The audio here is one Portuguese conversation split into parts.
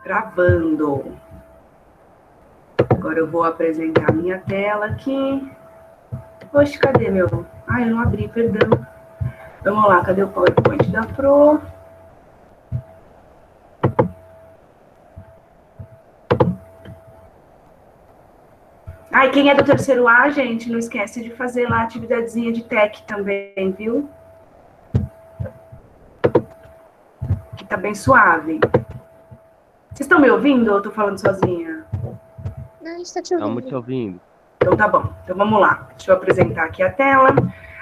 Gravando. Agora eu vou apresentar a minha tela aqui. Poxa, cadê meu... Ai, eu não abri, perdão. Vamos lá, cadê o PowerPoint da Pro? Ai, quem é do terceiro A, gente, não esquece de fazer lá a atividadezinha de tech também, viu? Que tá bem suave. Vocês estão me ouvindo ou eu tô falando sozinha? Não, a gente tá te ouvindo. Estamos te ouvindo. Então tá bom. Então vamos lá. Deixa eu apresentar aqui a tela.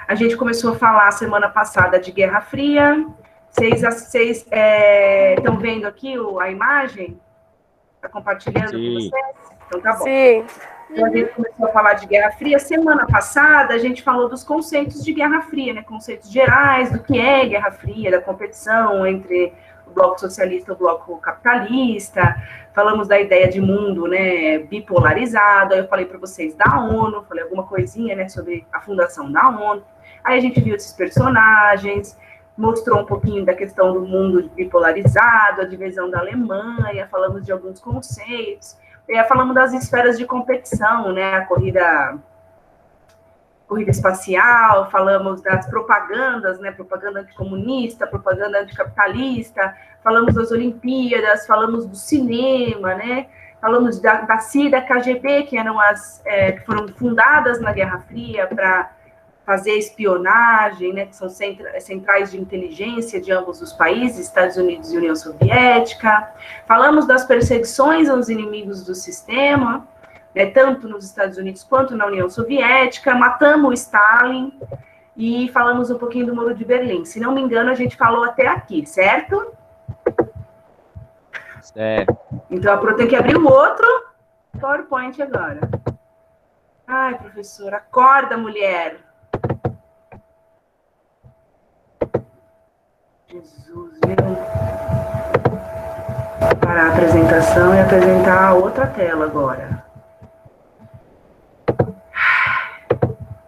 A gente começou a falar semana passada de Guerra Fria. Vocês estão vendo aqui a imagem? Está compartilhando com vocês? Então tá bom. Sim. Então, a gente começou a falar de Guerra Fria. Semana passada, a gente falou dos conceitos de Guerra Fria, né? Conceitos gerais do que é Guerra Fria, da competição entre o bloco socialista e o bloco capitalista. Falamos da ideia de mundo, né, bipolarizado. Aí eu falei para vocês da ONU, falei alguma coisinha, né, sobre a fundação da ONU. Aí a gente viu esses personagens, mostrou um pouquinho da questão do mundo bipolarizado, a divisão da Alemanha, falamos de alguns conceitos. Falamos das esferas de competição, né, a corrida espacial, falamos das propagandas, né, propaganda anticomunista, propaganda anticapitalista, falamos das Olimpíadas, falamos do cinema, né, falamos da CIA e da KGB, que eram que foram fundadas na Guerra Fria para fazer espionagem, né, que são centrais de inteligência de ambos os países, Estados Unidos e União Soviética. Falamos das perseguições aos inimigos do sistema, né, tanto nos Estados Unidos quanto na União Soviética. Matamos o Stalin e falamos um pouquinho do Muro de Berlim. Se não me engano, a gente falou até aqui, certo? Certo. Então, a Pro tem que abrir o outro PowerPoint agora. Ai, professora, acorda, mulher. Jesus, viu? Parar a apresentação e apresentar a outra tela agora.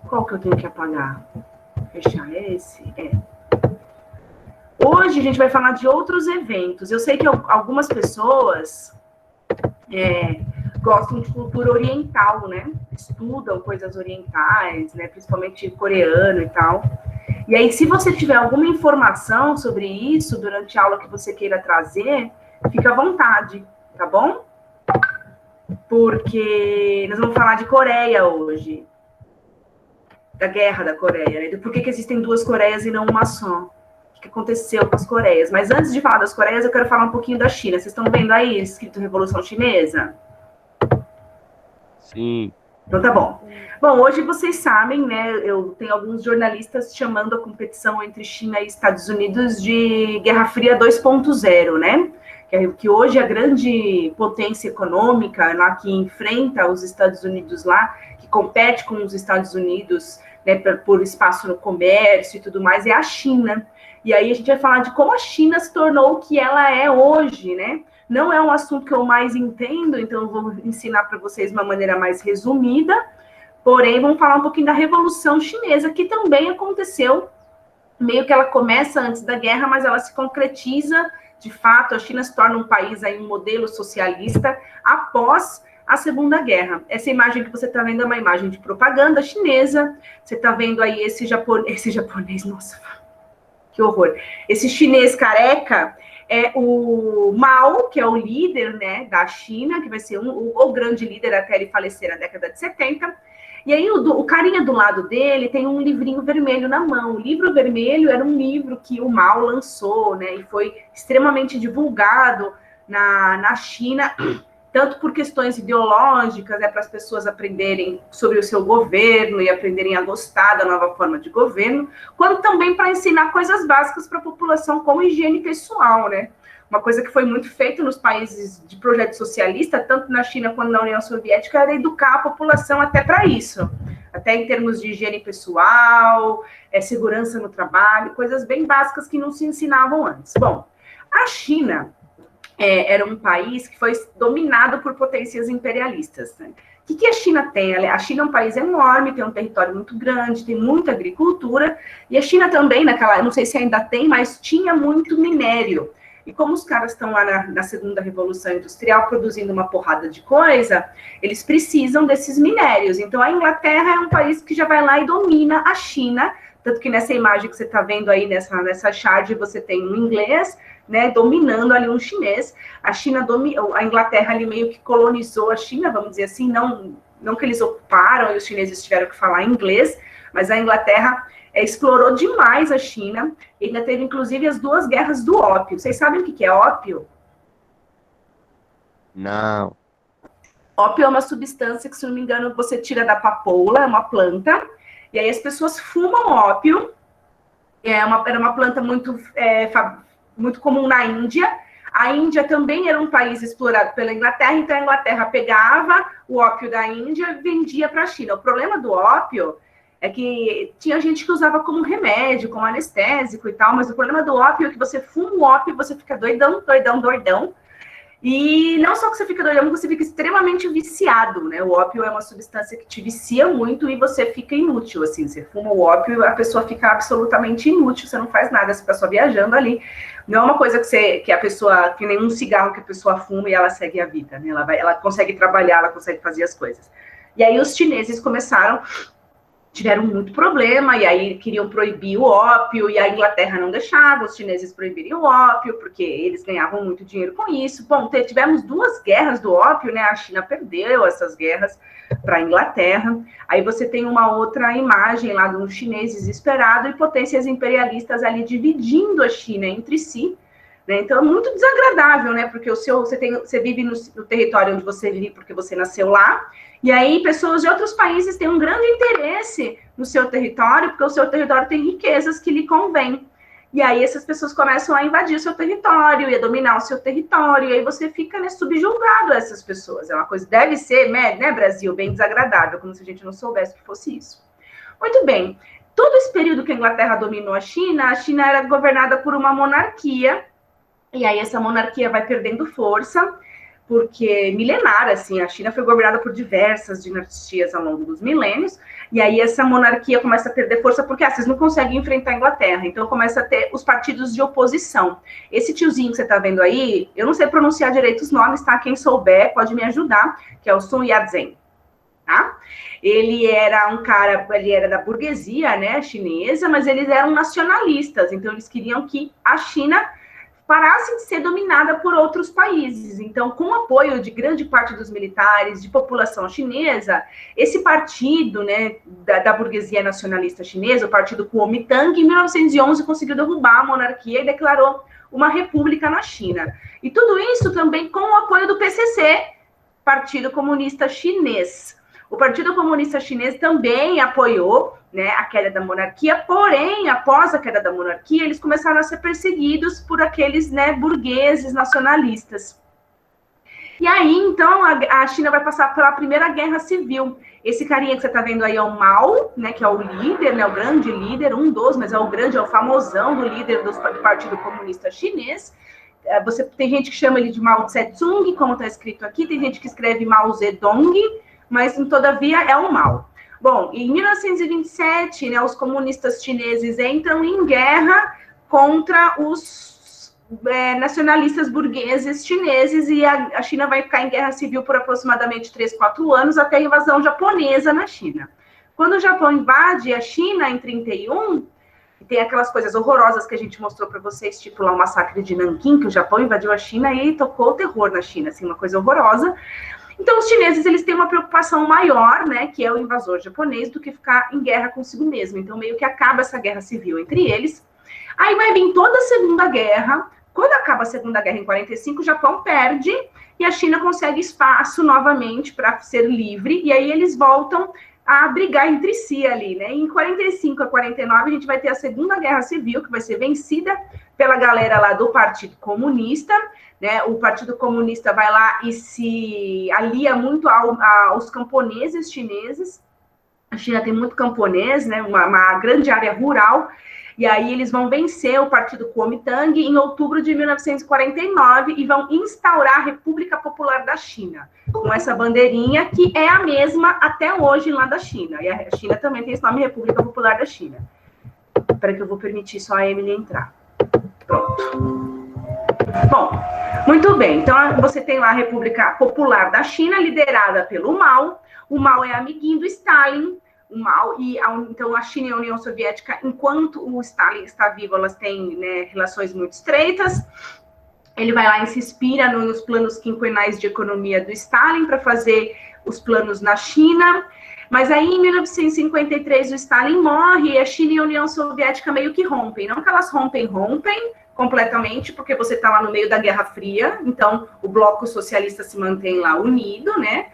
Qual que eu tenho que apagar? Fechar esse? Hoje a gente vai falar de outros eventos. Eu sei que algumas pessoas gostam de cultura oriental, né? Estudam coisas orientais, né? Principalmente coreano e tal. E aí, se você tiver alguma informação sobre isso durante a aula que você queira trazer, fica à vontade, tá bom? Porque nós vamos falar de Coreia hoje. Da guerra da Coreia, né? Por que existem duas Coreias e não uma só? O que aconteceu com as Coreias? Mas antes de falar das Coreias, eu quero falar um pouquinho da China. Vocês estão vendo aí escrito Revolução Chinesa? Sim. Então tá bom. Bom, hoje vocês sabem, né, eu tenho alguns jornalistas chamando a competição entre China e Estados Unidos de Guerra Fria 2.0, né? Que hoje a grande potência econômica lá que enfrenta os Estados Unidos lá, que compete com os Estados Unidos, né, por espaço no comércio e tudo mais, é a China. E aí a gente vai falar de como a China se tornou o que ela é hoje, né? Não é um assunto que eu mais entendo, então eu vou ensinar para vocês de uma maneira mais resumida, porém vamos falar um pouquinho da Revolução Chinesa, que também aconteceu, meio que ela começa antes da guerra, mas ela se concretiza, de fato, a China se torna um país, aí, um modelo socialista após a Segunda Guerra. Essa imagem que você está vendo é uma imagem de propaganda chinesa, você está vendo aí esse japonês, nossa, que horror, esse chinês careca, é o Mao, que é o líder, né, da China, que vai ser o grande líder até ele falecer na década de 70. E aí o carinha do lado dele tem um livrinho vermelho na mão. O livro vermelho era um livro que o Mao lançou, né, e foi extremamente divulgado na China, tanto por questões ideológicas, para as pessoas aprenderem sobre o seu governo e aprenderem a gostar da nova forma de governo, quanto também para ensinar coisas básicas para a população, como higiene pessoal, né? Uma coisa que foi muito feita nos países de projeto socialista, tanto na China quanto na União Soviética, era educar a população até para isso, até em termos de higiene pessoal, segurança no trabalho, coisas bem básicas que não se ensinavam antes. Bom, a China era um país que foi dominado por potências imperialistas, né? O que a China tem? A China é um país enorme, tem um território muito grande, tem muita agricultura, e a China também, não sei se ainda tem, mas tinha muito minério. E como os caras estão lá na segunda revolução industrial produzindo uma porrada de coisa, eles precisam desses minérios. Então a Inglaterra é um país que já vai lá e domina a China, tanto que nessa imagem que você está vendo aí nessa chart você tem um inglês, né, dominando ali um chinês. A Inglaterra ali meio que colonizou a China, vamos dizer assim, não que eles ocuparam e os chineses tiveram que falar inglês, mas a Inglaterra explorou demais a China, e ainda teve, inclusive, as 2 guerras do ópio. Vocês sabem o que é ópio? Não. Ópio é uma substância que, se não me engano, você tira da papoula, é uma planta, e aí as pessoas fumam ópio, era uma planta muito comum na Índia. A Índia também era um país explorado pela Inglaterra, então a Inglaterra pegava o ópio da Índia e vendia para a China. O problema do ópio é que tinha gente que usava como remédio, como anestésico e tal, mas o problema do ópio é que você fuma o ópio e você fica doidão. E não só que você fica doidão, você fica extremamente viciado, né? O ópio é uma substância que te vicia muito e você fica inútil, assim. Você fuma o ópio e a pessoa fica absolutamente inútil, você não faz nada, você fica só viajando ali. Não é uma coisa que a pessoa, que nem um cigarro que a pessoa fuma e ela segue a vida, né? Ela consegue trabalhar, ela consegue fazer as coisas. E aí os chineses tiveram muito problema, e aí queriam proibir o ópio, e a Inglaterra não deixava os chineses proibirem o ópio, porque eles ganhavam muito dinheiro com isso. Bom, tivemos 2 guerras do ópio, né? A China perdeu essas guerras para a Inglaterra. Aí você tem uma outra imagem lá de um chinês desesperado e potências imperialistas ali dividindo a China entre si, né? Então é muito desagradável, né? Porque você vive no território onde você vive porque você nasceu lá, e aí pessoas de outros países têm um grande interesse no seu território, porque o seu território tem riquezas que lhe convém. E aí essas pessoas começam a invadir o seu território e a dominar o seu território, e aí você fica, né, subjugado a essas pessoas. É uma coisa, deve ser, né, Brasil, bem desagradável, como se a gente não soubesse que fosse isso. Muito bem. Todo esse período que a Inglaterra dominou a China era governada por uma monarquia, e aí essa monarquia vai perdendo força, porque milenar, assim, a China foi governada por diversas dinastias ao longo dos milênios, e aí essa monarquia começa a perder força, porque vocês não conseguem enfrentar a Inglaterra, então começa a ter os partidos de oposição. Esse tiozinho que você está vendo aí, eu não sei pronunciar direito os nomes, tá? Quem souber pode me ajudar, que é o Sun Yat-sen, tá? Ele era um cara, ele era da burguesia, né, chinesa, mas eles eram nacionalistas, então eles queriam que a China parasse de ser dominada por outros países. Então, com o apoio de grande parte dos militares, de população chinesa, esse partido, né, da burguesia nacionalista chinesa, o partido Kuomintang, em 1911 conseguiu derrubar a monarquia e declarou uma república na China. E tudo isso também com o apoio do PCC, Partido Comunista Chinês. O Partido Comunista Chinês também apoiou, né, a queda da monarquia, porém, após a queda da monarquia, eles começaram a ser perseguidos por aqueles, né, burgueses nacionalistas. E aí, então, a China vai passar pela Primeira Guerra Civil. Esse carinha que você está vendo aí é o Mao, né, que é o líder, né, o grande líder, mas é o famosão do líder do Partido Comunista Chinês. Tem gente que chama ele de Mao Tse-tung, como está escrito aqui, tem gente que escreve Mao Zedong, mas, todavia, é o Mao. Bom, em 1927, né, os comunistas chineses entram em guerra contra os nacionalistas burgueses chineses, e a China vai ficar em guerra civil por aproximadamente 3, 4 anos, até a invasão japonesa na China. Quando o Japão invade a China, em 1931, tem aquelas coisas horrorosas que a gente mostrou para vocês, tipo lá o massacre de Nanquim, que o Japão invadiu a China e tocou o terror na China, assim, uma coisa horrorosa. Então, os chineses, eles têm uma preocupação maior, né, que é o invasor japonês, do que ficar em guerra consigo mesmo. Então, meio que acaba essa guerra civil entre eles. Aí vai vir toda a Segunda Guerra. Quando acaba a Segunda Guerra, em 45, o Japão perde e a China consegue espaço novamente para ser livre. E aí eles voltam a brigar entre si ali, né? Em 45 a 49, a gente vai ter a Segunda Guerra Civil, que vai ser vencida pela galera lá do Partido Comunista, né? O Partido Comunista vai lá e se alia muito aos camponeses chineses. A China tem muito camponês, né? Uma grande área rural, e aí eles vão vencer o Partido Kuomintang em outubro de 1949 e vão instaurar a República Popular da China, com essa bandeirinha que é a mesma até hoje lá da China. E a China também tem esse nome, República Popular da China. Espera que eu vou permitir só a Emily entrar. Pronto. Bom, muito bem. Então, você tem lá a República Popular da China, liderada pelo Mao. O Mao é amiguinho do Stalin. O Mao então, a China e a União Soviética, enquanto o Stalin está vivo, elas têm, né, relações muito estreitas. Ele vai lá e se inspira nos planos quinquenais de economia do Stalin para fazer os planos na China. Mas aí, em 1953, o Stalin morre e a China e a União Soviética meio que rompem. Não que elas rompem completamente, porque você está lá no meio da Guerra Fria, então o bloco socialista se mantém lá unido, né?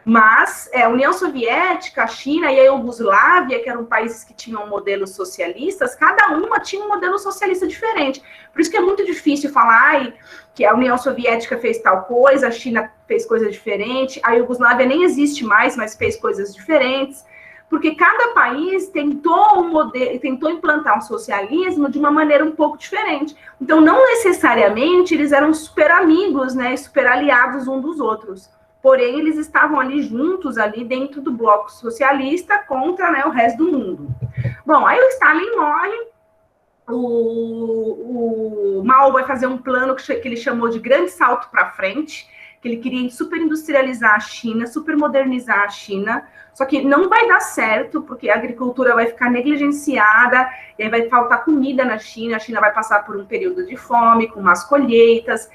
Mas a União Soviética, a China e a Iugoslávia, que eram países que tinham modelos socialistas, cada uma tinha um modelo socialista diferente. Por isso que é muito difícil falar que a União Soviética fez tal coisa, a China fez coisa diferente, a Iugoslávia nem existe mais, mas fez coisas diferentes, porque cada país tentou implantar um socialismo de uma maneira um pouco diferente. Então, não necessariamente eles eram super amigos, né, super aliados um dos outros. Porém, eles estavam ali juntos, ali dentro do bloco socialista, contra, né, o resto do mundo. Bom, aí o Stalin morre, o Mao vai fazer um plano que ele chamou de grande salto para frente, que ele queria superindustrializar a China, supermodernizar a China, só que não vai dar certo, porque a agricultura vai ficar negligenciada, e aí vai faltar comida na China, a China vai passar por um período de fome, com más colheitas,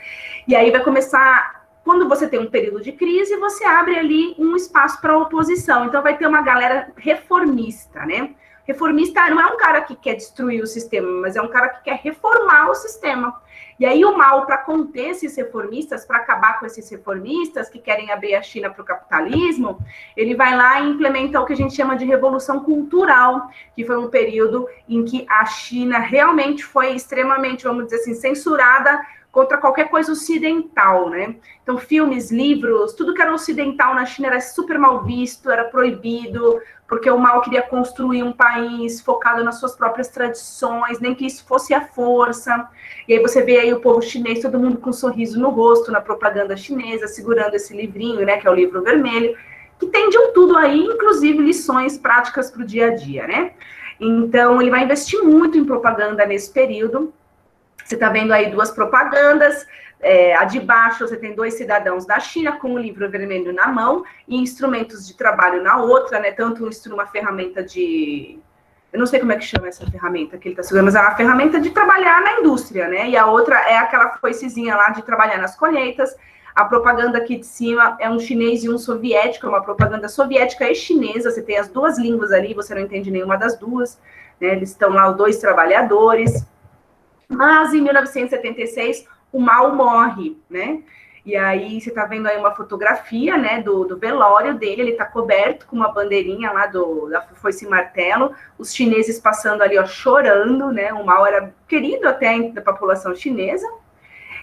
e aí vai começar... Quando você tem um período de crise, você abre ali um espaço para a oposição. Então, vai ter uma galera reformista, né? Reformista não é um cara que quer destruir o sistema, mas é um cara que quer reformar o sistema. E aí, o Mao, para conter esses reformistas, para acabar com esses reformistas que querem abrir a China para o capitalismo, ele vai lá e implementa o que a gente chama de Revolução Cultural, que foi um período em que a China realmente foi extremamente, vamos dizer assim, censurada contra qualquer coisa ocidental, né? Então, filmes, livros, tudo que era ocidental na China era super mal visto, era proibido, porque o Mao queria construir um país focado nas suas próprias tradições, nem que isso fosse a força. E aí você vê aí o povo chinês, todo mundo com um sorriso no rosto, na propaganda chinesa, segurando esse livrinho, né, que é o livro vermelho, que tem de um tudo aí, inclusive lições práticas para o dia a dia, né? Então, ele vai investir muito em propaganda nesse período. Você está vendo aí duas propagandas, a de baixo você tem dois cidadãos da China com o livro vermelho na mão e instrumentos de trabalho na outra, né? Tanto uma ferramenta de... Eu não sei como é que chama essa ferramenta que ele está segurando, mas é uma ferramenta de trabalhar na indústria, né? E a outra é aquela foicezinha lá de trabalhar nas colheitas. A propaganda aqui de cima é um chinês e um soviético, é uma propaganda soviética e chinesa. Você tem as duas línguas ali, você não entende nenhuma das duas, né? Eles estão lá, os dois trabalhadores. Mas, em 1976, o Mao morre, né? E aí, você tá vendo aí uma fotografia, né, do velório dele, ele tá coberto com uma bandeirinha lá da foice e martelo, os chineses passando ali, ó, chorando, né? O Mao era querido até da população chinesa.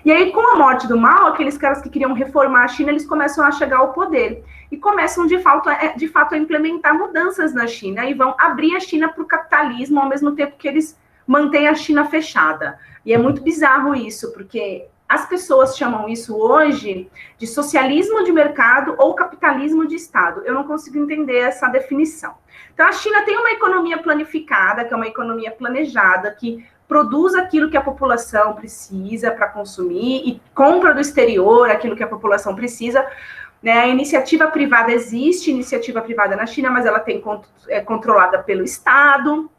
E aí, com a morte do Mao, aqueles caras que queriam reformar a China, eles começam a chegar ao poder. E começam, de fato, a implementar mudanças na China, e vão abrir a China para o capitalismo, ao mesmo tempo que eles mantém a China fechada. E é muito bizarro isso, porque as pessoas chamam isso hoje de socialismo de mercado ou capitalismo de Estado. Eu não consigo entender essa definição. Então, a China tem uma economia planificada, que é uma economia planejada, que produz aquilo que a população precisa para consumir e compra do exterior aquilo que a população precisa. Né? A iniciativa privada existe, iniciativa privada na China, mas ela é controlada pelo Estado.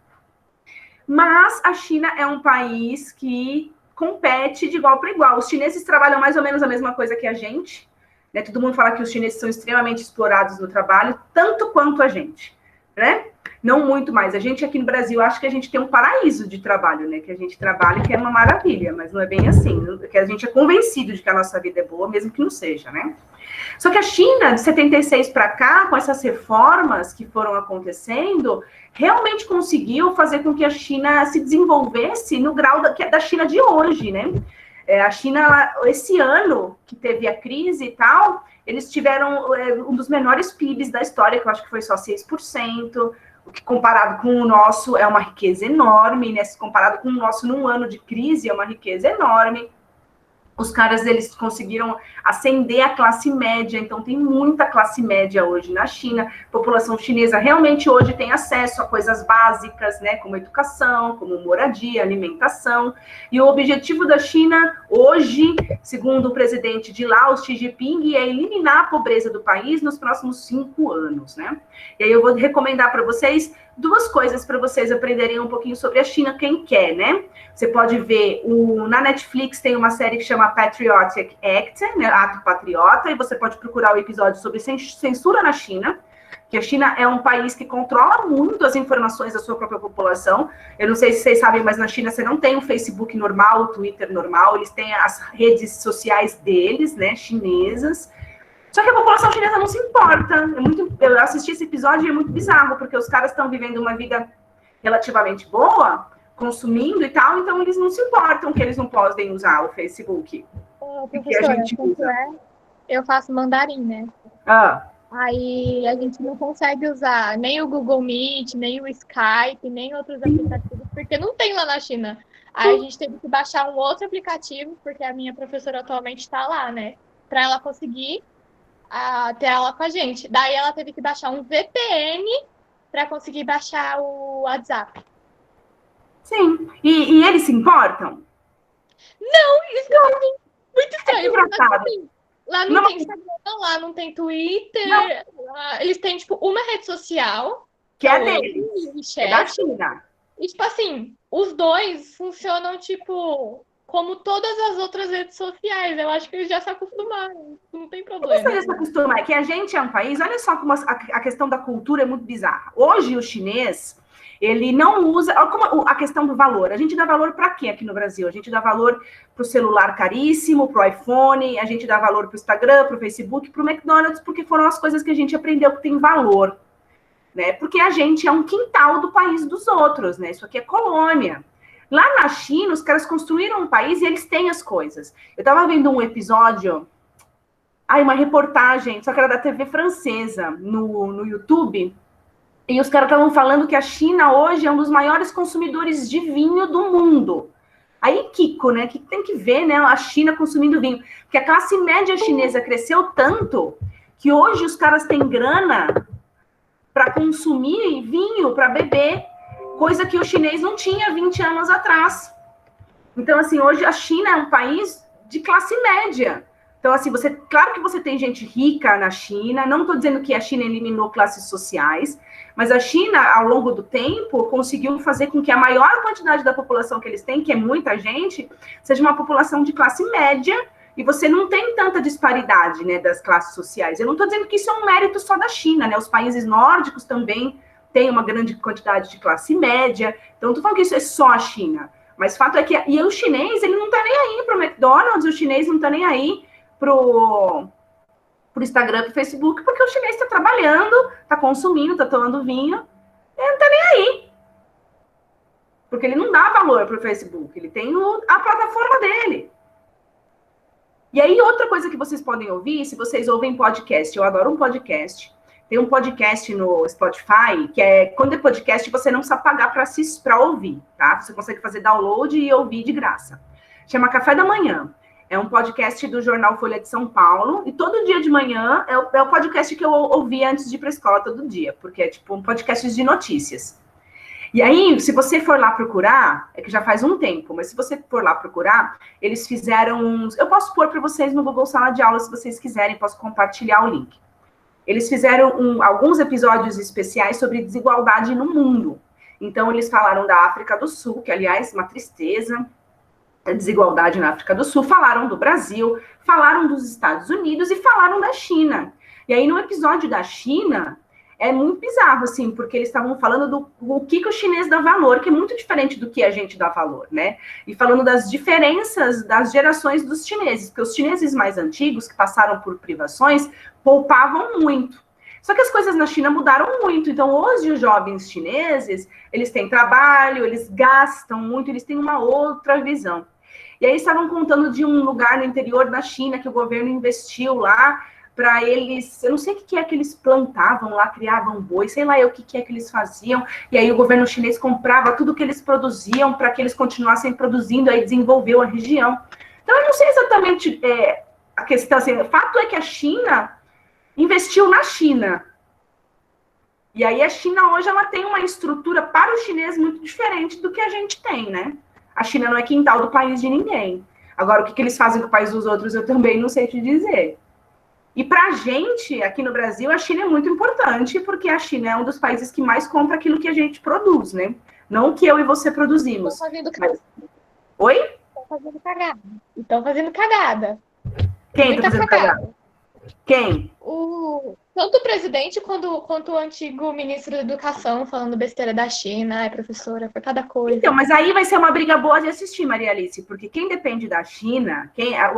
Mas a China é um país que compete de igual para igual. Os chineses trabalham mais ou menos a mesma coisa que a gente, né? Todo mundo fala que os chineses são extremamente explorados no trabalho, tanto quanto a gente, né? Não muito mais. A gente aqui no Brasil, acho que a gente tem um paraíso de trabalho, né? Que a gente trabalha e que é uma maravilha, mas não é bem assim. Que a gente é convencido de que a nossa vida é boa, mesmo que não seja, né? Só que a China, de 76 para cá, com essas reformas que foram acontecendo, realmente conseguiu fazer com que a China se desenvolvesse no grau da China de hoje, né? A China, esse ano que teve a crise e tal, eles tiveram um dos menores PIBs da história, que eu acho que foi só 6%, o que comparado com o nosso é uma riqueza enorme, né? Se comparado com o nosso num ano de crise, é uma riqueza enorme. Os caras, eles conseguiram ascender a classe média, então tem muita classe média hoje na China. A população chinesa realmente hoje tem acesso a coisas básicas, né, como educação, como moradia, alimentação. E o objetivo da China hoje, segundo o presidente de lá, o Xi Jinping, é eliminar a pobreza do país nos próximos 5 anos, né? E aí eu vou recomendar para vocês 2 coisas para vocês aprenderem um pouquinho sobre a China, quem quer, né? Você pode ver, na Netflix tem uma série que chama Patriotic Act, né, Ato Patriota, e você pode procurar o episódio sobre censura na China, que a China é um país que controla muito as informações da sua própria população. Eu não sei se vocês sabem, mas na China você não tem o Facebook normal, o Twitter normal, eles têm as redes sociais deles, né, chinesas. Só que a população chinesa não se importa. Eu assisti esse episódio e é muito bizarro, porque os caras estão vivendo uma vida relativamente boa, consumindo e tal, então eles não se importam que eles não podem usar o Facebook. Professora, a gente usa. Eu faço mandarim, né? Aí a gente não consegue usar nem o Google Meet, nem o Skype, nem outros aplicativos, porque não tem lá na China. Aí a gente teve que baixar um outro aplicativo, porque a minha professora atualmente está lá, né? Para ela conseguir ter aula com a gente. Daí ela teve que baixar um VPN para conseguir baixar o WhatsApp. Sim. E eles se importam? Não, isso é muito estranho. Lá não tem Instagram, lá não tem Twitter. Lá, eles têm, tipo, uma rede social. Que é deles. É da China. E, tipo assim, os dois funcionam, tipo, como todas as outras redes sociais. Eu acho que eles já se acostumaram. Não tem problema. Não se acostumar, é que a gente é um país... Olha só como a questão da cultura é muito bizarra. Hoje, o chinês... Ele não usa... Olha como a questão do valor. A gente dá valor para quê aqui no Brasil? A gente dá valor para o celular caríssimo, para o iPhone, a gente dá valor para o Instagram, para o Facebook, para o McDonald's, porque foram as coisas que a gente aprendeu que tem valor. Né? Porque a gente é um quintal do país dos outros, né? Isso aqui é colônia. Lá na China, os caras construíram um país e eles têm as coisas. Eu estava vendo um episódio... uma reportagem, só que era da TV francesa, no YouTube... E os caras estavam falando que a China hoje é um dos maiores consumidores de vinho do mundo. Aí, Kiko, né? Que tem que ver, né? A China consumindo vinho. Porque a classe média chinesa cresceu tanto que hoje os caras têm grana para consumir vinho, para beber, coisa que o chinês não tinha 20 anos atrás. Então, assim, hoje a China é um país de classe média. Então, assim, claro que você tem gente rica na China, não estou dizendo que a China eliminou classes sociais, mas a China, ao longo do tempo, conseguiu fazer com que a maior quantidade da população que eles têm, que é muita gente, seja uma população de classe média, e você não tem tanta disparidade, né, das classes sociais. Eu não estou dizendo que isso é um mérito só da China, né? Os países nórdicos também têm uma grande quantidade de classe média, então não estou falando que isso é só a China, mas o fato é que... E o chinês, ele não está nem aí para o McDonald's, o chinês não está nem aí pro Instagram, pro Facebook, porque o chinês está trabalhando, está consumindo, está tomando vinho, ele não está nem aí. Porque ele não dá valor pro Facebook, ele tem a plataforma dele. E aí, outra coisa que vocês podem ouvir, se vocês ouvem podcast, eu adoro um podcast, tem um podcast no Spotify, que é, quando é podcast, você não precisa pagar para ouvir, tá? Você consegue fazer download e ouvir de graça. Chama Café da Manhã. É um podcast do jornal Folha de São Paulo, e todo dia de manhã é o podcast que eu ouvia antes de ir para a escola todo dia, porque é tipo um podcast de notícias. E aí, se você for lá procurar, é que já faz um tempo, mas se você for lá procurar, eles fizeram uns... Eu posso pôr para vocês no Google Sala de Aula, se vocês quiserem, posso compartilhar o link. Eles fizeram alguns episódios especiais sobre desigualdade no mundo. Então, eles falaram da África do Sul, que, aliás, uma tristeza... a desigualdade na África do Sul, falaram do Brasil, falaram dos Estados Unidos e falaram da China. E aí, no episódio da China, é muito bizarro, assim, porque eles estavam falando do que o chinês dá valor, que é muito diferente do que a gente dá valor, né? E falando das diferenças das gerações dos chineses, porque os chineses mais antigos, que passaram por privações, poupavam muito. Só que as coisas na China mudaram muito. Então, hoje, os jovens chineses, eles têm trabalho, eles gastam muito, eles têm uma outra visão. E aí estavam contando de um lugar no interior da China que o governo investiu lá para eles, eu não sei o que é que eles plantavam lá, criavam boi, sei lá eu o que é que eles faziam, e aí o governo chinês comprava tudo que eles produziam para que eles continuassem produzindo, aí desenvolveu a região. Então, eu não sei exatamente a questão, assim, o fato é que a China investiu na China. E aí a China hoje ela tem uma estrutura para o chinês muito diferente do que a gente tem, né? A China não é quintal do país de ninguém. Agora, o que eles fazem com o país dos outros, eu também não sei te dizer. E para a gente, aqui no Brasil, a China é muito importante, porque a China é um dos países que mais compra aquilo que a gente produz, né? Não o que eu e você produzimos. Estão fazendo cagada. Oi? Estão fazendo cagada. Estão fazendo cagada. Quem está fazendo cagada? Quem? Tanto o presidente quanto o antigo ministro da Educação falando besteira da China, professora, por cada coisa. Então, mas aí vai ser uma briga boa de assistir, Maria Alice, porque quem depende da China,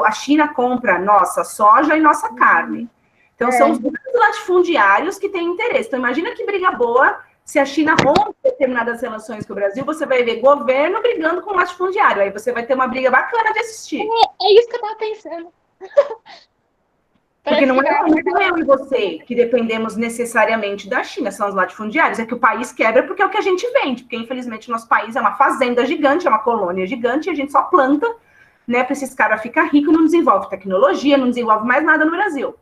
a China compra nossa soja e nossa carne. Então, são os grandes latifundiários que têm interesse. Então, imagina que briga boa se a China rompe determinadas relações com o Brasil, você vai ver governo brigando com o latifundiário. Aí você vai ter uma briga bacana de assistir. É isso que eu tava pensando. Porque não é eu e você que dependemos necessariamente da China, são os latifundiários. É que o país quebra porque é o que a gente vende. Porque, infelizmente, o nosso país é uma fazenda gigante, é uma colônia gigante, e a gente só planta, né, para esses caras ficar ricos, não desenvolve tecnologia, não desenvolve mais nada no Brasil.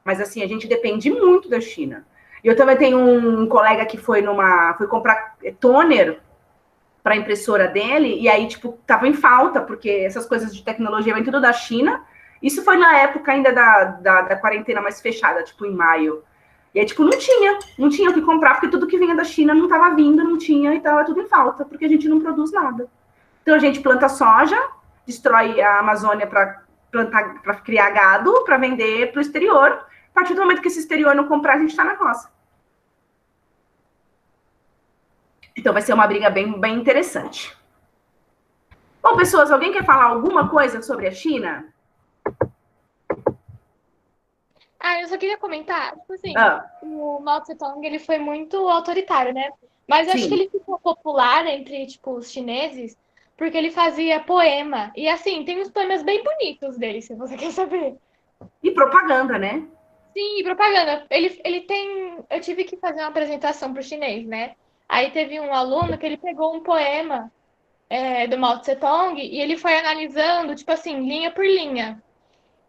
Mas, assim, a gente depende muito da China. E eu também tenho um colega que foi comprar toner para a impressora dele, e aí, tipo, tava em falta, porque essas coisas de tecnologia vêm tudo da China. Isso foi na época ainda da quarentena mais fechada, tipo, em maio. E aí, tipo, não tinha o que comprar, porque tudo que vinha da China não estava vindo, não tinha, e estava tudo em falta, porque a gente não produz nada. Então, a gente planta soja, destrói a Amazônia para criar gado, para vender para o exterior. A partir do momento que esse exterior não comprar, a gente está na roça. Então, vai ser uma briga bem, bem interessante. Bom, pessoas, alguém quer falar alguma coisa sobre a China? Eu só queria comentar, tipo assim, o Mao Tse-tung, ele foi muito autoritário, né? Mas acho que ele ficou popular entre, tipo, os chineses, porque ele fazia poema. E, assim, tem uns poemas bem bonitos dele, se você quer saber. E propaganda, né? Sim, propaganda. Ele tem... Eu tive que fazer uma apresentação pro chinês, né? Aí teve um aluno que ele pegou um poema do Mao Tse-tung e ele foi analisando, tipo assim, linha por linha.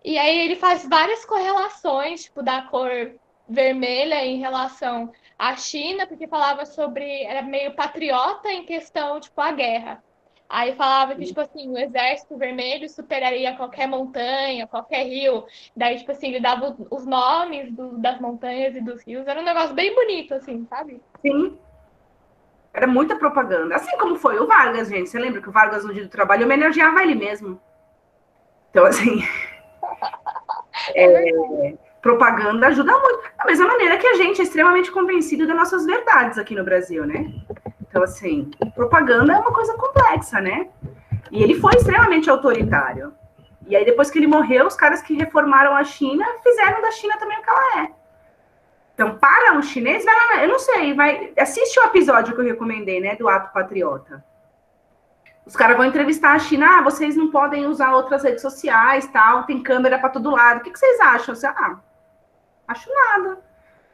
E aí ele faz várias correlações, tipo, da cor vermelha em relação à China, porque falava sobre... Era meio patriota em questão, tipo, a guerra. Aí falava que, tipo assim, o exército vermelho superaria qualquer montanha, qualquer rio. Daí, tipo assim, ele dava os nomes das montanhas e dos rios. Era um negócio bem bonito, assim, sabe? Sim. Era muita propaganda. Assim como foi o Vargas, gente. Você lembra que o Vargas, no dia do trabalho, homenageava ele mesmo. Então, assim... propaganda ajuda muito. Da mesma maneira que a gente é extremamente convencido das nossas verdades aqui no Brasil, né? Então, assim, propaganda é uma coisa complexa, né? E ele foi extremamente autoritário. E aí, depois que ele morreu, os caras que reformaram a China fizeram da China também o que ela é. Então, para os chineses, vai lá, eu não sei, assiste o episódio que eu recomendei, né, do Ato Patriota. Os caras vão entrevistar a China, vocês não podem usar outras redes sociais, tal, tem câmera para todo lado. O que vocês acham? Você, acho nada.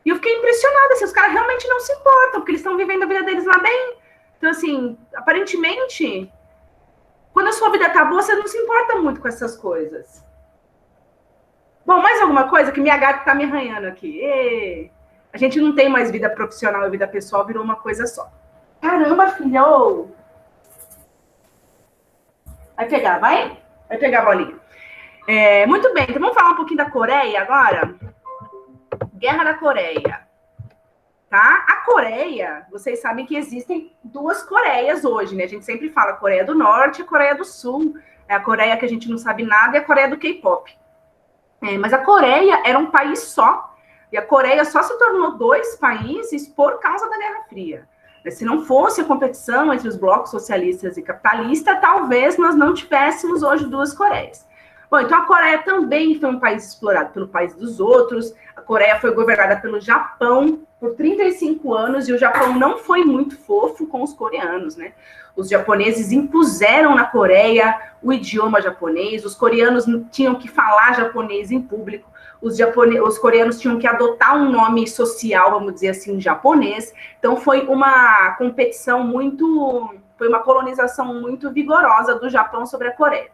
E eu fiquei impressionada, assim, os caras realmente não se importam, porque eles estão vivendo a vida deles lá bem. Então, assim, aparentemente, quando a sua vida tá boa, você não se importa muito com essas coisas. Bom, mais alguma coisa? Que minha gata tá me arranhando aqui. A gente não tem mais vida profissional e vida pessoal, virou uma coisa só. Caramba, filha! Vai pegar, vai? Vai pegar a bolinha. Muito bem, então vamos falar um pouquinho da Coreia agora? Guerra da Coreia. Tá? A Coreia, vocês sabem que existem duas Coreias hoje, né? A gente sempre fala Coreia do Norte e Coreia do Sul. É a Coreia que a gente não sabe nada e a Coreia do K-pop. Mas a Coreia era um país só. E a Coreia só se tornou dois países por causa da Guerra Fria. Se não fosse a competição entre os blocos socialistas e capitalistas, talvez nós não tivéssemos hoje duas Coreias. Bom, então a Coreia também foi um país explorado pelo país dos outros. A Coreia foi governada pelo Japão por 35 anos e o Japão não foi muito fofo com os coreanos, né? Os japoneses impuseram na Coreia o idioma japonês, os coreanos tinham que falar japonês em público, os coreanos tinham que adotar um nome social, vamos dizer assim, japonês. Então foi uma competição foi uma colonização muito vigorosa do Japão sobre a Coreia.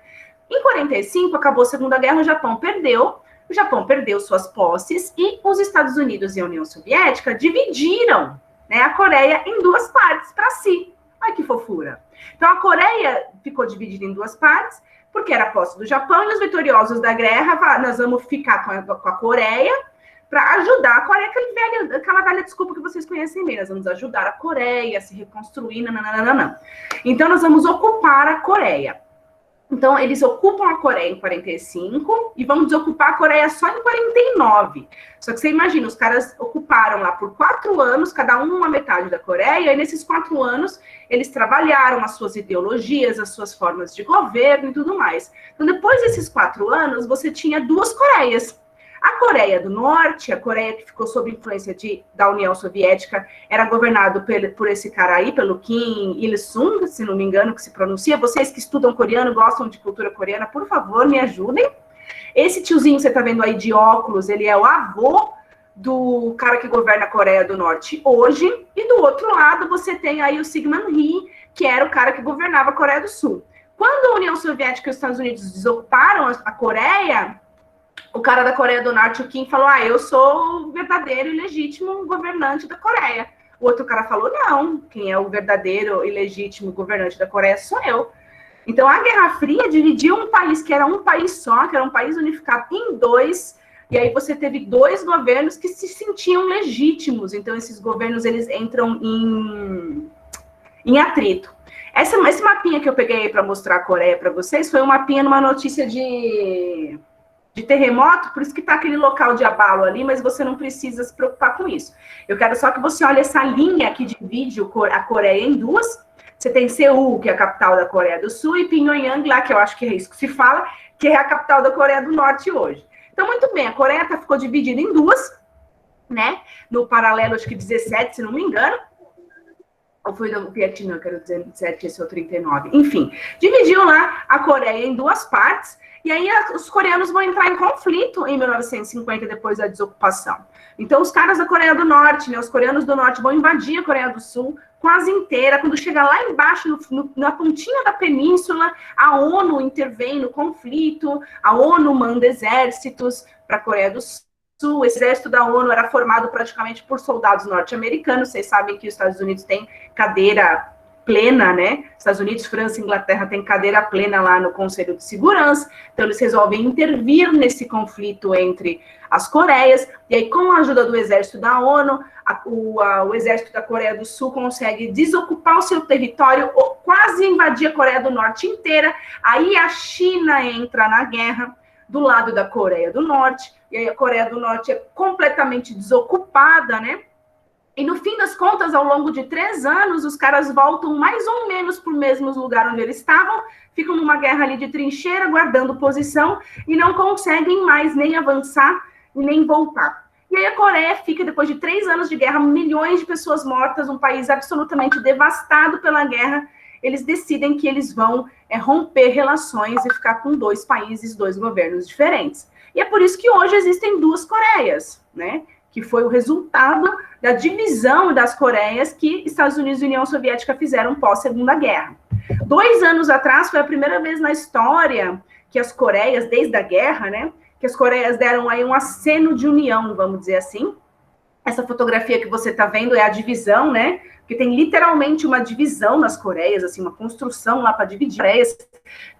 Em 45, acabou a Segunda Guerra, o Japão perdeu suas posses e os Estados Unidos e a União Soviética dividiram, né, a Coreia em duas partes para si. Olha que fofura. Então, a Coreia ficou dividida em duas partes, porque era posse do Japão, e os vitoriosos da guerra falaram, nós vamos ficar com a Coreia para ajudar a Coreia, aquela velha desculpa que vocês conhecem bem, nós vamos ajudar a Coreia a se reconstruir, nananana. Então, nós vamos ocupar a Coreia. Então, eles ocupam a Coreia em 45 e vão desocupar a Coreia só em 49. Só que você imagina, os caras ocuparam lá por 4 anos, cada um uma metade da Coreia, e nesses 4 anos eles trabalharam as suas ideologias, as suas formas de governo e tudo mais. Então, depois desses 4 anos, você tinha duas Coreias. A Coreia do Norte, a Coreia que ficou sob influência da União Soviética, era governado por esse cara aí, pelo Kim Il-sung, se não me engano, que se pronuncia. Vocês que estudam coreano, gostam de cultura coreana, por favor, me ajudem. Esse tiozinho que você está vendo aí de óculos, ele é o avô do cara que governa a Coreia do Norte hoje. E do outro lado, você tem aí o Syngman Rhee, que era o cara que governava a Coreia do Sul. Quando a União Soviética e os Estados Unidos desocuparam a Coreia, o cara da Coreia do Norte, o Kim, falou, eu sou o verdadeiro e legítimo governante da Coreia. O outro cara falou, não, quem é o verdadeiro e legítimo governante da Coreia sou eu. Então, a Guerra Fria dividiu um país que era um país só, que era um país unificado em dois, e aí você teve dois governos que se sentiam legítimos. Então, esses governos, eles entram em atrito. Esse mapinha que eu peguei aí para mostrar a Coreia para vocês foi um mapinha numa notícia de terremoto, por isso que está aquele local de abalo ali, mas você não precisa se preocupar com isso. Eu quero só que você olhe essa linha que divide a Coreia em duas. Você tem Seul, que é a capital da Coreia do Sul, e Pyongyang, lá, que eu acho que é isso que se fala, que é a capital da Coreia do Norte hoje. Então, muito bem, a Coreia ficou dividida em duas, né? No paralelo, acho que 17, se não me engano. Ou foi do Vietnã, quero dizer, 17, esse é o 39. Enfim, dividiu lá a Coreia em duas partes, e aí os coreanos vão entrar em conflito em 1950, depois da desocupação. Então, os caras da Coreia do Norte, né, os coreanos do Norte vão invadir a Coreia do Sul quase inteira. Quando chega lá embaixo, na pontinha da península, a ONU intervém no conflito, a ONU manda exércitos para a Coreia do Sul. O exército da ONU era formado praticamente por soldados norte-americanos. Vocês sabem que os Estados Unidos têm cadeira plena, né? Estados Unidos, França e Inglaterra têm cadeira plena lá no Conselho de Segurança. Então, eles resolvem intervir nesse conflito entre as Coreias. E aí, com a ajuda do exército da ONU, o exército da Coreia do Sul consegue desocupar o seu território, ou quase invadir a Coreia do Norte inteira. Aí, a China entra na guerra do lado da Coreia do Norte. E aí, a Coreia do Norte é completamente desocupada, né? E no fim das contas, ao longo de 3 anos, os caras voltam mais ou menos para o mesmo lugar onde eles estavam, ficam numa guerra ali de trincheira, guardando posição, e não conseguem mais nem avançar e nem voltar. E aí a Coreia fica, depois de 3 anos de guerra, milhões de pessoas mortas, um país absolutamente devastado pela guerra. Eles decidem que eles vão romper relações e ficar com 2 países, 2 governos diferentes. E é por isso que hoje existem 2 Coreias, né? Que foi o resultado da divisão das Coreias que Estados Unidos e União Soviética fizeram pós-Segunda Guerra. 2 anos atrás, foi a primeira vez na história que as Coreias, desde a guerra, né, que as Coreias deram aí um aceno de união, vamos dizer assim. Essa fotografia que você está vendo é a divisão, né? Porque tem literalmente uma divisão nas Coreias, assim, uma construção lá para dividir Coreias.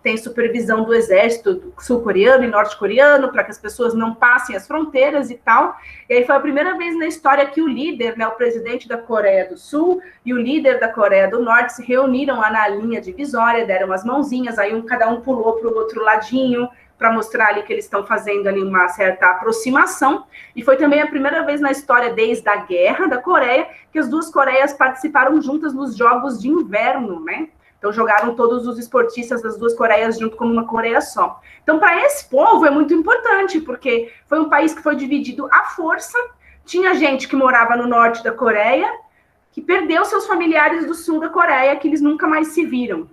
Tem supervisão do exército sul-coreano e norte-coreano para que as pessoas não passem as fronteiras e tal. E aí foi a primeira vez na história que o líder, né, o presidente da Coreia do Sul e o líder da Coreia do Norte se reuniram lá na linha divisória, deram as mãozinhas, aí cada um pulou para o outro ladinho, para mostrar ali que eles estão fazendo ali uma certa aproximação. E foi também a primeira vez na história, desde a guerra da Coreia, que as 2 Coreias participaram juntas nos Jogos de Inverno, né? Então, jogaram todos os esportistas das 2 Coreias junto como uma Coreia só. Então, para esse povo é muito importante, porque foi um país que foi dividido à força. Tinha gente que morava no norte da Coreia, que perdeu seus familiares do sul da Coreia, que eles nunca mais se viram.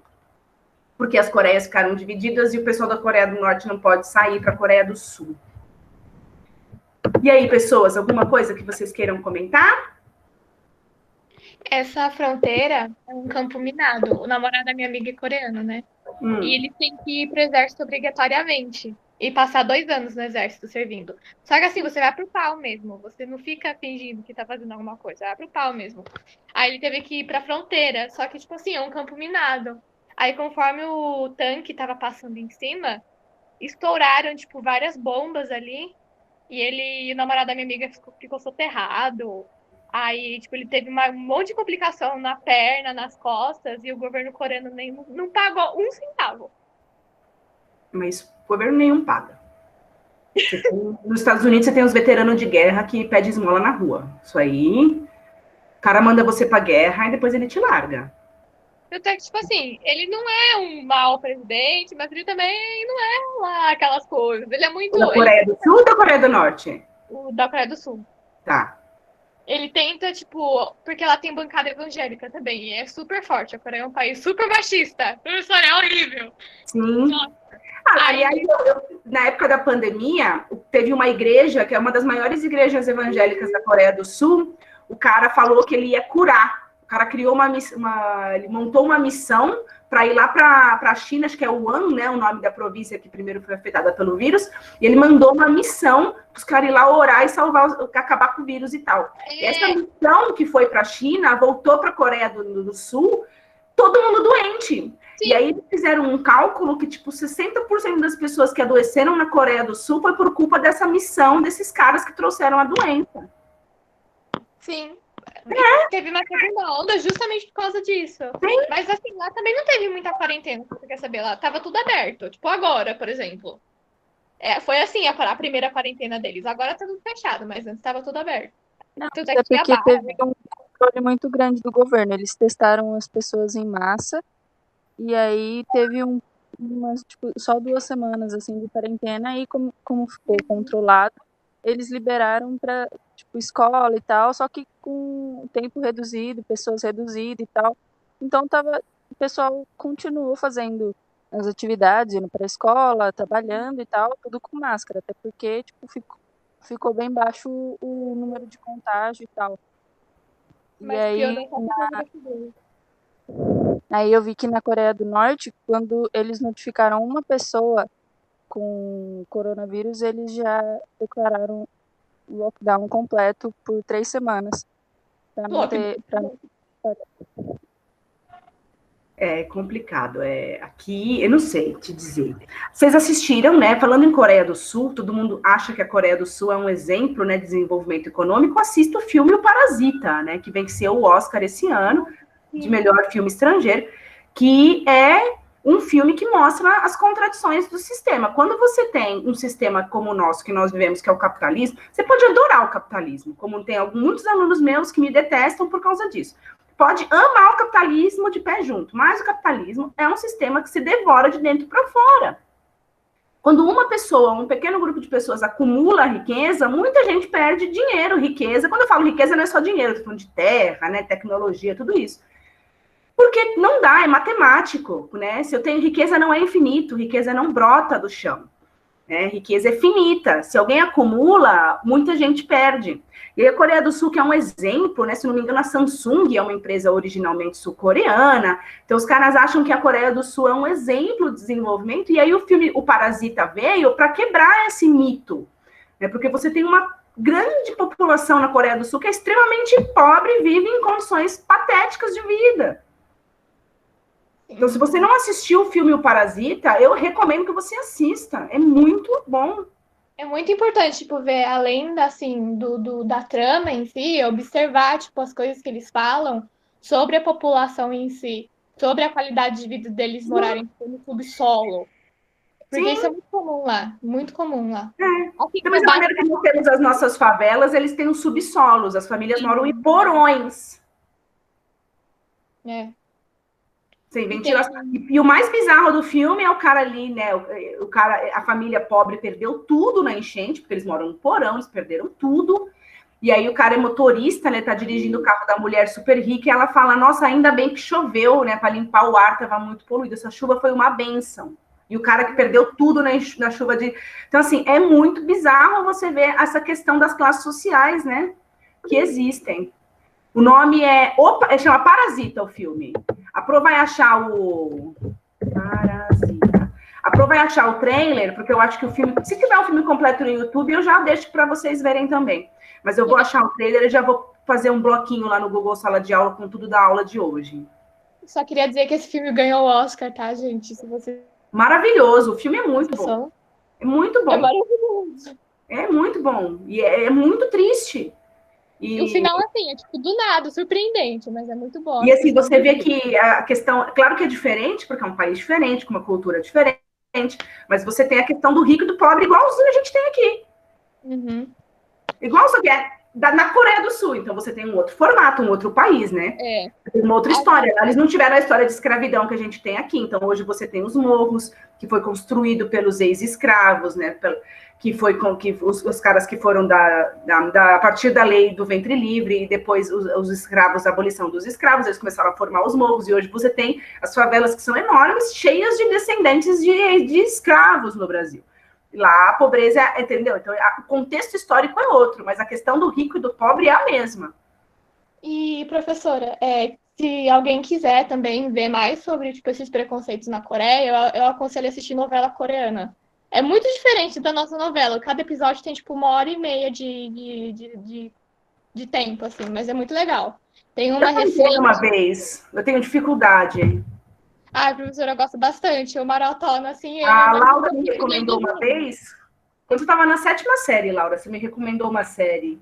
Porque as Coreias ficaram divididas e o pessoal da Coreia do Norte não pode sair para a Coreia do Sul. E aí, pessoas, alguma coisa que vocês queiram comentar? Essa fronteira é um campo minado. O namorado da minha amiga é coreano, né? E eles têm que ir pro exército obrigatoriamente. E passar 2 anos no exército servindo. Só que assim, você vai pro pau mesmo. Você não fica fingindo que tá fazendo alguma coisa. Vai pro pau mesmo. Aí ele teve que ir pra fronteira. Só que, tipo assim, é um campo minado. Aí, conforme o tanque tava passando em cima, estouraram, tipo, várias bombas ali. E ele, o namorado da minha amiga ficou soterrado. Aí, tipo, ele teve um monte de complicação na perna, nas costas. E o governo coreano nem, não pagou um centavo. Mas governo nenhum paga. Nos Estados Unidos, você tem os veteranos de guerra que pedem esmola na rua. Isso aí, o cara manda você pra guerra e depois ele te larga. Até que, tipo assim, ele não é um mau presidente, mas ele também não é lá aquelas coisas. Ele é muito. O da Coreia do Sul ou da Coreia do Norte? O da Coreia do Sul. Tá. Ele tenta, tipo, porque ela tem bancada evangélica também, e é super forte. A Coreia é um país super machista. Isso é horrível. Sim. Aliás, na época da pandemia, teve uma igreja, que é uma das maiores igrejas evangélicas da Coreia do Sul, o cara falou que ele ia curar. O cara criou ele montou uma missão para ir lá para a China, acho que é Wuhan, né, o nome da província que primeiro foi afetada pelo vírus, e ele mandou uma missão para os caras ir lá orar e acabar com o vírus e tal. E essa missão que foi para a China, voltou para a Coreia do Sul, todo mundo doente. Sim. E aí eles fizeram um cálculo que, tipo, 60% das pessoas que adoeceram na Coreia do Sul foi por culpa dessa missão desses caras que trouxeram a doença. Sim. Teve uma segunda onda justamente por causa disso. Sim. Mas assim, lá também não teve muita quarentena, se você quer saber. Lá tava tudo aberto. Tipo, agora, por exemplo. Foi assim a primeira quarentena deles. Agora tá tudo fechado, mas antes tava tudo aberto. Não, tudo é porque teve um controle muito grande do governo. Eles testaram as pessoas em massa. E aí teve tipo, só 2 semanas assim de quarentena, e como ficou controlado, eles liberaram para tipo, escola e tal, só que com tempo reduzido, pessoas reduzidas e tal. Então o pessoal continuou fazendo as atividades, indo para a escola, trabalhando e tal, tudo com máscara, até porque tipo, ficou bem baixo o número de contágio e tal. Mas aí eu vi que na Coreia do Norte, quando eles notificaram uma pessoa com coronavírus, eles já declararam o lockdown completo por 3 semanas. Para não ter. É complicado. Aqui, eu não sei te dizer. Vocês assistiram, né? Falando em Coreia do Sul, todo mundo acha que a Coreia do Sul é um exemplo, né, de desenvolvimento econômico. Assista o filme O Parasita, né? Que venceu o Oscar esse ano, de melhor filme estrangeiro, que é um filme que mostra as contradições do sistema. Quando você tem um sistema como o nosso, que nós vivemos, que é o capitalismo, você pode adorar o capitalismo, como tem muitos alunos meus que me detestam por causa disso. Pode amar o capitalismo de pé junto, mas o capitalismo é um sistema que se devora de dentro para fora. Quando uma pessoa, um pequeno grupo de pessoas acumula riqueza, muita gente perde dinheiro, riqueza. Quando eu falo riqueza, não é só dinheiro, eu tô falando de terra, né, tecnologia, tudo isso. Porque não dá, é matemático, né? Se eu tenho riqueza, não é infinito, riqueza não brota do chão, né? Riqueza é finita. Se alguém acumula, muita gente perde. E aí a Coreia do Sul, que é um exemplo, né? Se não me engano, a Samsung é uma empresa originalmente sul-coreana. Então, os caras acham que a Coreia do Sul é um exemplo de desenvolvimento. E aí o filme O Parasita veio para quebrar esse mito, né? Porque você tem uma grande população na Coreia do Sul que é extremamente pobre e vive em condições patéticas de vida. Então, se você não assistiu o filme O Parasita, eu recomendo que você assista. É muito bom. É muito importante, tipo, ver, além assim, da trama em si, observar, tipo, as coisas que eles falam sobre a população em si, sobre a qualidade de vida deles morarem no subsolo. Porque isso é muito comum lá, muito comum lá. Assim, da mesma maneira que nós temos as nossas favelas, eles têm os subsolos, as famílias moram em porões. Sem ventilação. E o mais bizarro do filme é o cara ali, né? A família pobre perdeu tudo na enchente, porque eles moram no porão, eles perderam tudo. E aí o cara é motorista, né? Tá dirigindo o carro da mulher super rica e ela fala: nossa, ainda bem que choveu, né? Para limpar o ar, tava muito poluído. Essa chuva foi uma bênção. E o cara que perdeu tudo na chuva de. Então, assim, é muito bizarro você ver essa questão das classes sociais, né? Que existem. O nome chama Parasita, o filme. A Pro vai achar o... Parasita. Pro vai achar o trailer, porque eu acho que o filme, se tiver um filme completo no YouTube, eu já deixo para vocês verem também. Mas eu vou achar o trailer e já vou fazer um bloquinho lá no Google Sala de Aula com tudo da aula de hoje. Só queria dizer que esse filme ganhou o Oscar, tá, gente? Se você... Maravilhoso, o filme é muito bom. É muito bom. É maravilhoso. É muito bom. E é muito triste. E o final, assim, é tipo do nada, surpreendente, mas é muito bom. E assim, você vê que a questão, claro que é diferente, porque é um país diferente, com uma cultura diferente, mas você tem a questão do rico e do pobre igualzinho a gente tem aqui. Uhum. Igualzinho que é na Coreia do Sul, então você tem um outro formato, um outro país, né? Tem uma outra história. Eles não tiveram a história de escravidão que a gente tem aqui, então hoje você tem os morros, que foi construído pelos ex-escravos, né? Que foi com que os caras que foram a partir da lei do ventre livre, e depois os escravos, a abolição dos escravos, eles começaram a formar os morros, e hoje você tem as favelas que são enormes, cheias de descendentes de escravos no Brasil. Lá a pobreza, entendeu? Então, o contexto histórico é outro, mas a questão do rico e do pobre é a mesma. E, professora, se alguém quiser também ver mais sobre tipo, esses preconceitos na Coreia, eu aconselho assistir novela coreana. É muito diferente da nossa novela. Cada episódio tem, tipo, 1h30 de tempo, assim, mas é muito legal. Tem uma recente... uma vez. Eu tenho dificuldade. Ah, professora, eu gosto bastante. Eu maratono, assim... A Laura me recomendou uma vez. Quando eu estava na 7ª série, Laura, você me recomendou uma série.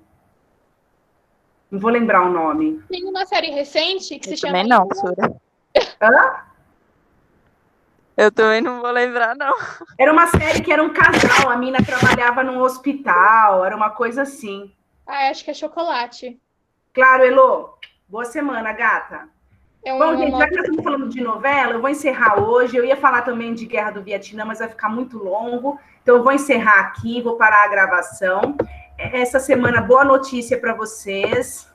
Não vou lembrar o nome. Tem uma série recente que se chama... Também não, professora. Hã? Eu também não vou lembrar, não. Era uma série que era um casal, a mina trabalhava num hospital, era uma coisa assim. Ah, acho que é Chocolate. Claro, Elô. Boa semana, gata. Bom, gente, já que nós estamos falando de novela, eu vou encerrar hoje. Eu ia falar também de Guerra do Vietnã, mas vai ficar muito longo. Então, eu vou encerrar aqui, vou parar a gravação. Essa semana, boa notícia para vocês.